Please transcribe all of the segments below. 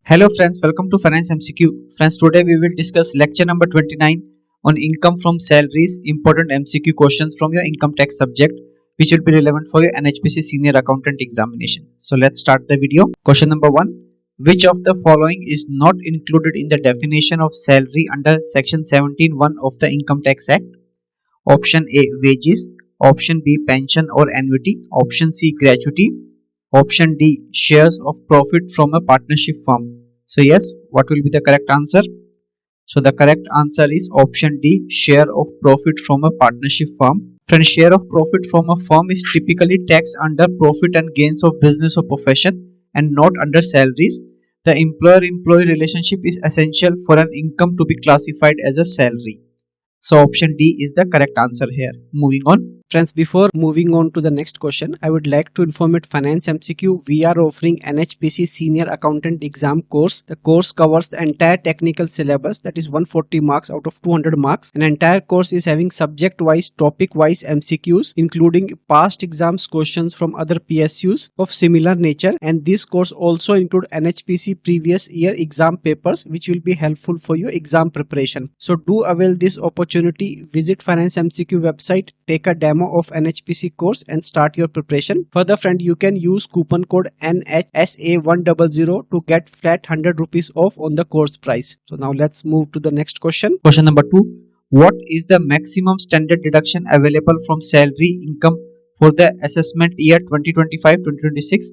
Hello friends, welcome to Finance MCQ. Friends, today we will discuss lecture number 29 on income from salaries, important MCQ questions from your income tax subject which will be relevant for your NHPC senior accountant examination. So let's start the video. Question number 1. Which of the following is not included in the definition of salary under section 17(1) of the Income Tax Act? Option A, wages. Option B, pension or annuity. Option C, gratuity. Option D, shares of profit from a partnership firm. So yes, what will be the correct answer? So the correct answer is option D, share of profit from a partnership firm. Friends, share of profit from a firm is typically taxed under profit and gains of business or profession and not under salaries. The employer-employee relationship is essential for an income to be classified as a salary. So option D is the correct answer here. Moving on. Friends, before moving on to the next question, I would like to inform at Finance MCQ, we are offering NHPC Senior Accountant Exam course. The course covers the entire technical syllabus, that is 140 marks out of 200 marks. An entire course is having subject-wise, topic-wise MCQs, including past exams questions from other PSUs of similar nature. And this course also includes NHPC previous year exam papers, which will be helpful for your exam preparation. So do avail this opportunity. Visit Finance MCQ website, take a demo of NHPC course and start your preparation. Further friend, you can use coupon code NHSA100 to get flat 100 rupees off on the course price. So now let's move to the next question. Question number 2. What is the maximum standard deduction available from salary income for the assessment year 2025-2026?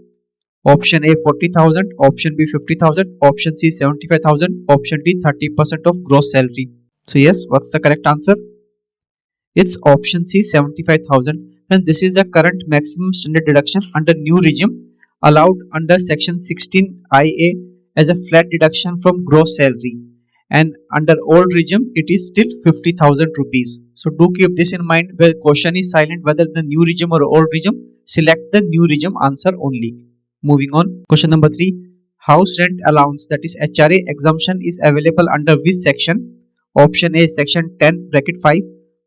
Option A 40,000, option B 50,000, option C 75,000, option D 30% of gross salary. So yes, what's the correct answer? It's option C 75,000, and this is the current maximum standard deduction under new regime allowed under section 16IA as a flat deduction from gross salary, and under old regime it is still 50,000 rupees. So do keep this in mind. Where question is silent whether the new regime or old regime, select the new regime answer only. Moving on. Question number 3. House rent allowance, that is HRA exemption, is available under which section? Option A section 10 bracket 5,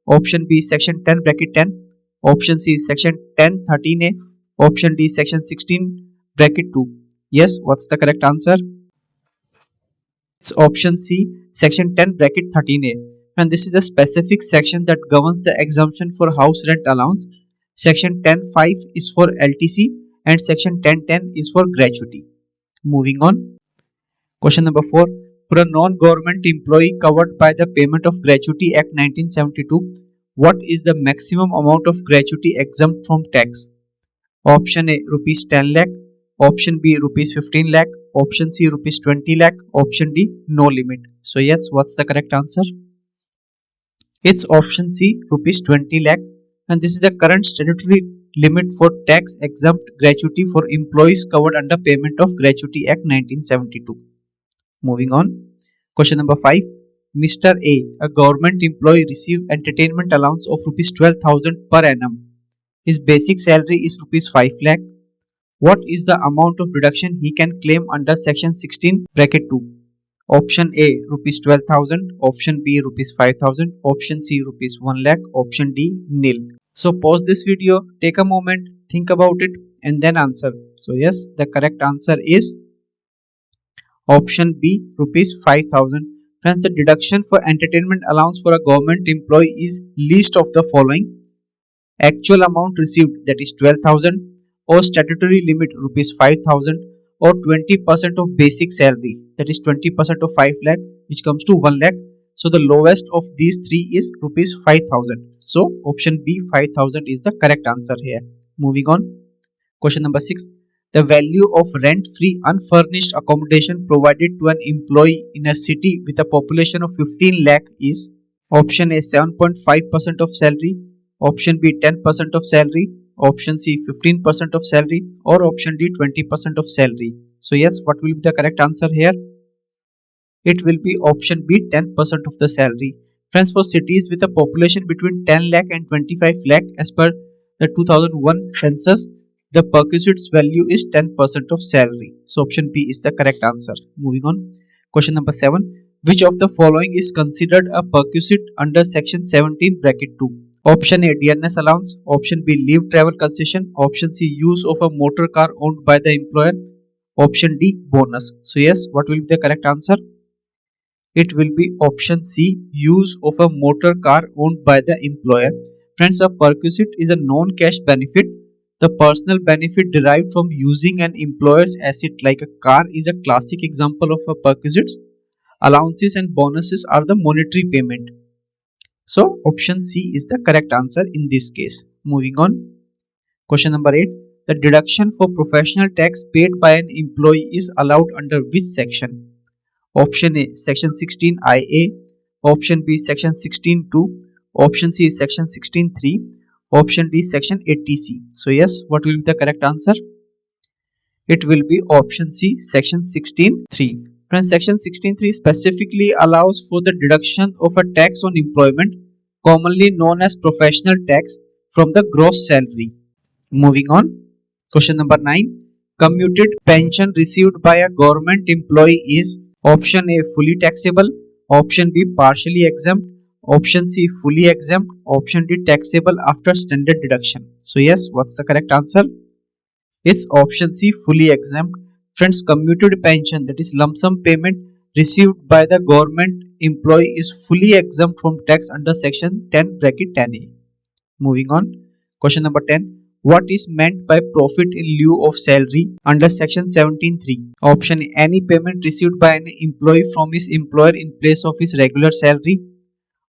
option B section 10 bracket 10, option C section 10 13A, option D section 16 bracket 2. Yes, what's the correct answer? It's option C section 10 bracket 13A, and this is a specific section that governs the exemption for house rent allowance. Section 10(5) is for LTC and section 10(10) is for gratuity. Moving on. Question number 4. For a non-government employee covered by the Payment of Gratuity Act 1972, what is the maximum amount of gratuity exempt from tax? Option A rupees 10 lakh, option B rupees 15 lakh, option C rupees 20 lakh, option D no limit. So yes, what's the correct answer? It's option C rupees 20 lakh, and this is the current statutory limit for tax exempt gratuity for employees covered under Payment of Gratuity Act 1972. Moving on. Question number 5. Mr. A government employee, received entertainment allowance of rupees 12,000 per annum. His basic salary is rupees 5 lakh. What is the amount of deduction he can claim under section 16 bracket 2? Option A rupees 12,000, option B rupees 5,000, option C rupees 1 lakh, option D nil. So pause this video, take a moment, think about it and then answer. So yes, the correct answer is option B rupees 5,000. Friends, the deduction for entertainment allowance for a government employee is least of the following: actual amount received, that is 12,000, or statutory limit rupees 5,000, or 20% of basic salary, that is 20% of 5 lakh, which comes to 1 lakh. So the lowest of these three is rupees 5,000. So option B 5,000 is the correct answer here. Moving on. Question number 6. The value of rent-free unfurnished accommodation provided to an employee in a city with a population of 15 lakh is: option A 7.5% of salary, option B 10% of salary, option C 15% of salary, or option D 20% of salary. So yes, what will be the correct answer here? It will be option B 10% of the salary. Friends, for cities with a population between 10 lakh and 25 lakh as per the 2001 census, the perquisite's value is 10% of salary. So option B is the correct answer. Moving on. Question number 7. Which of the following is considered a perquisite under section 17 bracket 2? Option A dearness allowance, option B leave travel concession, option C use of a motor car owned by the employer, option D bonus. So yes, what will be the correct answer? It will be option C, use of a motor car owned by the employer. Friends, a perquisite is a non-cash benefit. The personal benefit derived from using an employer's asset like a car is a classic example of a perquisite. Allowances and bonuses are the monetary payment. So option C is the correct answer in this case. Moving on. Question number 8. The deduction for professional tax paid by an employee is allowed under which section? Option A, section 16IA. Option B, section 16(2). Option C, section 16(3). Option D, section 80C. So yes, what will be the correct answer? It will be option C, section 16(3). Friends, section 16(3) specifically allows for the deduction of a tax on employment, commonly known as professional tax, from the gross salary. Moving on. Question number 9. Commuted pension received by a government employee is option A, fully taxable, option B, partially exempt, option C, fully exempt, option D, taxable after standard deduction. So yes, what's the correct answer? It's option C, fully exempt. Friends, commuted pension, that is lump sum payment received by the government employee, is fully exempt from tax under section 10(10)(a). Moving on. Question number 10. What is meant by profit in lieu of salary under section 17(3)? Option A, any payment received by an employee from his employer in place of his regular salary.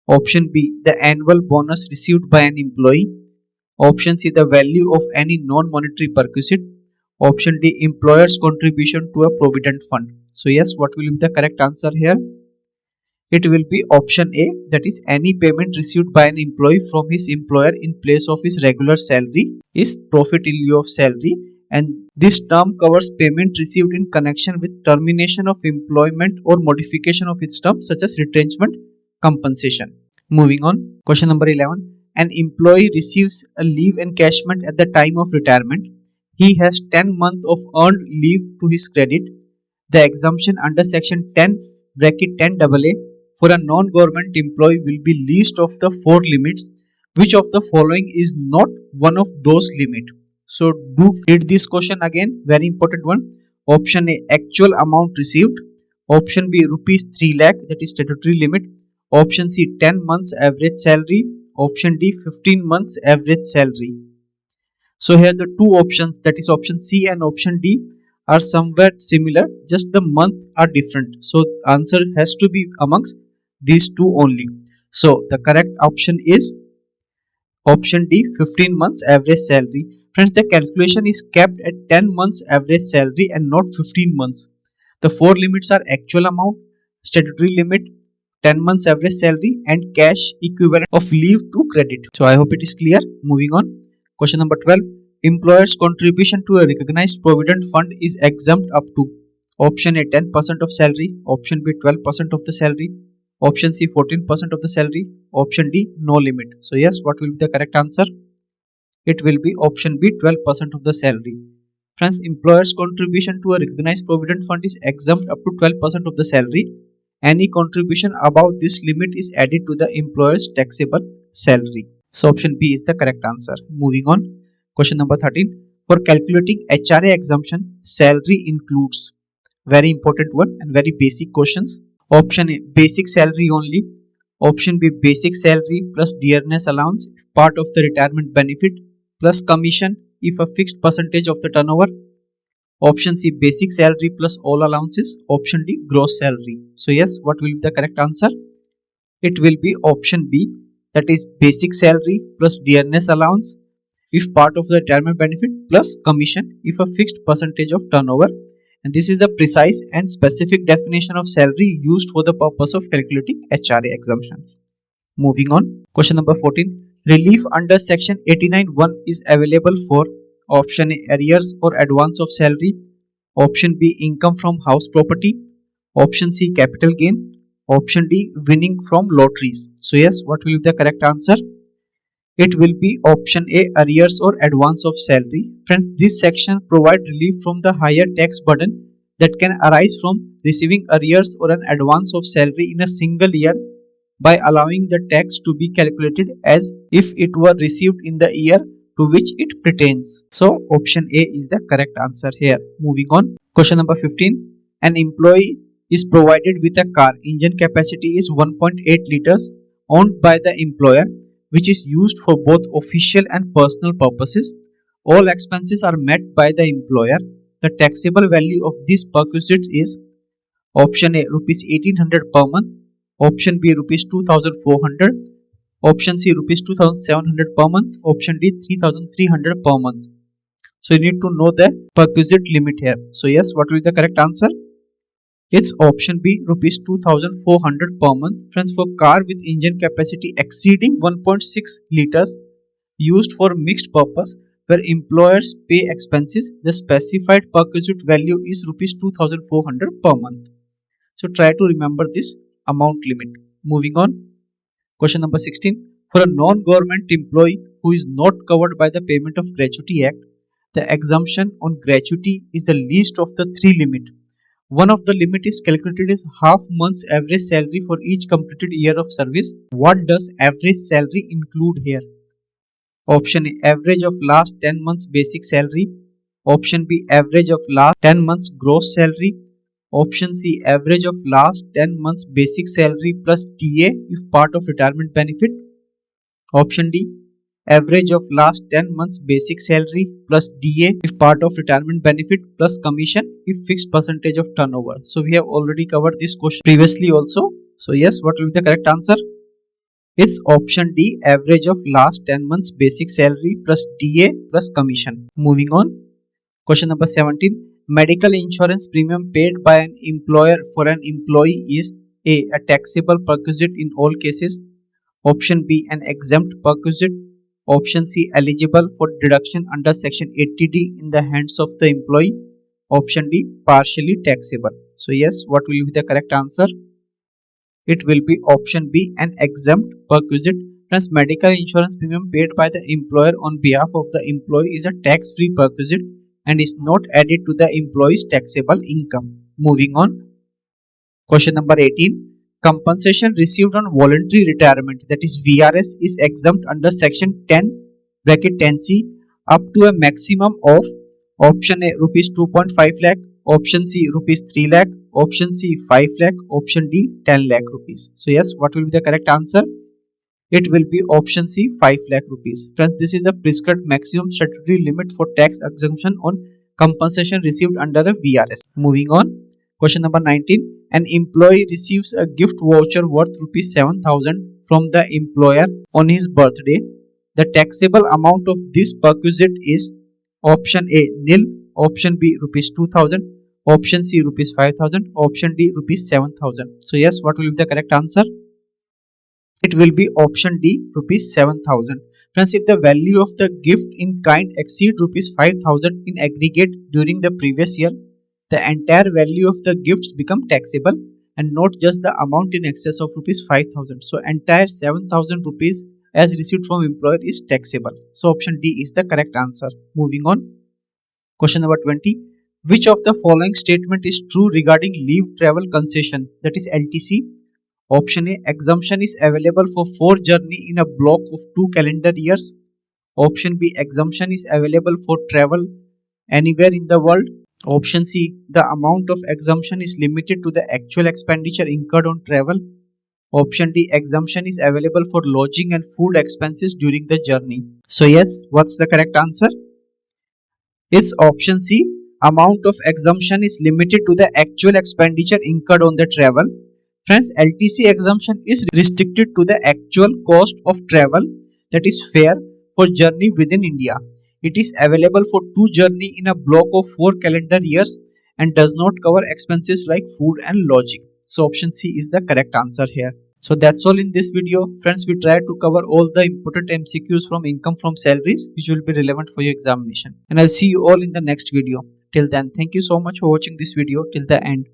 Option B, the annual bonus received by an employee. Option C, the value of any non-monetary perquisite. Option D, employer's contribution to a provident fund. So yes, what will be the correct answer here? It will be option A, that is any payment received by an employee from his employer in place of his regular salary is profit in lieu of salary, and this term covers payment received in connection with termination of employment or modification of its terms such as retrenchment, compensation. Moving on. Question number 11. An employee receives a leave encashment at the time of retirement. He has 10 months of earned leave to his credit. The exemption under section 10(10)(a) for a non-government employee will be least of the 4 limits. Which of the following is not one of those limits? So do read this question again, very important one. Option A, actual amount received. Option B, rupees 3 lakh, that is statutory limit. Option C, 10 months average salary. Option D, 15 months average salary. So here the two options, that is option C and option D, are somewhat similar, just the month are different. So answer has to be amongst these two only. So the correct option is option D, 15 months average salary. Friends, the calculation is kept at 10 months average salary and not 15 months. The 4 limits are actual amount, statutory limit, 10 months average salary, and cash equivalent of leave to credit. So I hope it is clear. Moving on. Question number 12. Employer's contribution to a recognized provident fund is exempt up to option A, 10% of salary, option B, 12% of the salary, option C, 14% of the salary, option D, no limit. So yes, what will be the correct answer? It will be option B, 12% of the salary. Friends, employer's contribution to a recognized provident fund is exempt up to 12% of the salary. Any contribution above this limit is added to the employer's taxable salary. So option B is the correct answer. Moving on. Question number 13. For calculating HRA exemption, salary includes, very important one and very basic questions. Option A, basic salary only. Option B, basic salary plus dearness allowance, part of the retirement benefit, plus commission if a fixed percentage of the turnover. Option C, basic salary plus all allowances. Option D, gross salary. So yes, what will be the correct answer? It will be option B, that is basic salary plus dearness allowance if part of the retirement benefit, plus commission if a fixed percentage of turnover. And this is the precise and specific definition of salary used for the purpose of calculating HRA exemption. Moving on. Question number 14. Relief under section 89(1) is available for option A, arrears or advance of salary, option B, income from house property, option C, capital gain, option D, winning from lotteries. So yes, what will be the correct answer? It will be option A, arrears or advance of salary. Friends, this section provides relief from the higher tax burden that can arise from receiving arrears or an advance of salary in a single year by allowing the tax to be calculated as if it were received in the year to which it pertains. So option A is the correct answer here. Moving on. Question number 15. An employee is provided with a car. Engine capacity is 1.8 liters owned by the employer, which is used for both official and personal purposes. All expenses are met by the employer. The taxable value of this perquisite is option A rupees 1800 per month, option B rupees 2400, option C rupees 2700 per month, option D 3300 per month. So you need to know the perquisite limit here. So yes, what will be the correct answer? It's option B rupees 2400 per month. Friends, for car with engine capacity exceeding 1.6 liters used for mixed purpose where employers pay expenses, the specified perquisite value is rupees 2400 per month. So try to remember this amount limit. Moving on. Question number 16. For a non-government employee who is not covered by the Payment of Gratuity Act, the exemption on gratuity is the least of the three limits. One of the limit is calculated as half month's average salary for each completed year of service. What does average salary include here? Option A, average of last 10 months basic salary. Option B, average of last 10 months gross salary. Option C, average of last 10 months basic salary plus TA if part of retirement benefit. Option D, average of last 10 months basic salary plus DA if part of retirement benefit plus commission if fixed percentage of turnover. So we have already covered this question previously also. So yes, what will be the correct answer? It's option D, average of last 10 months basic salary plus DA plus commission. Moving on. Question number 17. Medical insurance premium paid by an employer for an employee is A, a taxable perquisite in all cases. Option B, an exempt perquisite. Option C, eligible for deduction under section 80D in the hands of the employee. Option D, partially taxable. So yes, what will be the correct answer? It will be option B, an exempt perquisite. Friends, medical insurance premium paid by the employer on behalf of the employee is a tax-free perquisite and is not added to the employee's taxable income. Moving on. Question number 18. Compensation received on voluntary retirement, that is VRS, is exempt under section 10(10)(c) up to a maximum of option A rupees 2.5 lakh, option C rupees 3 lakh, option C 5 lakh, option D 10 lakh rupees. So yes, what will be the correct answer? It will be option C 5 lakh rupees. Friends, this is the prescribed maximum statutory limit for tax exemption on compensation received under a VRS. Moving on. Question number 19. An employee receives a gift voucher worth rupees 7,000 from the employer on his birthday. The taxable amount of this perquisite is option A nil, option B rupees 2,000, option C rupees 5,000, option D rupees 7,000. So yes, what will be the correct answer? It will be option D rupees 7,000. Friends, if the value of the gift in kind exceed rupees 5,000 in aggregate during the previous year, the entire value of the gifts become taxable and not just the amount in excess of rupees 5,000. So entire 7,000 rupees as received from employer is taxable. So option D is the correct answer. Moving on. Question number 20. Which of the following statement is true regarding leave travel concession, that is LTC? Option A, exemption is available for 4 journey in a block of 2 calendar years. Option B, exemption is available for travel anywhere in the world. Option C, the amount of exemption is limited to the actual expenditure incurred on travel. Option D, exemption is available for lodging and food expenses during the journey. So yes, what's the correct answer? It's option C, amount of exemption is limited to the actual expenditure incurred on the travel. Friends, LTC exemption is restricted to the actual cost of travel, that is fare, for journey within India. It is available for 2 journey in a block of 4 calendar years and does not cover expenses like food and lodging. So option C is the correct answer here. So that's all in this video. Friends, we tried to cover all the important MCQs from income from salaries which will be relevant for your examination. And I'll see you all in the next video. Till then, thank you so much for watching this video till the end.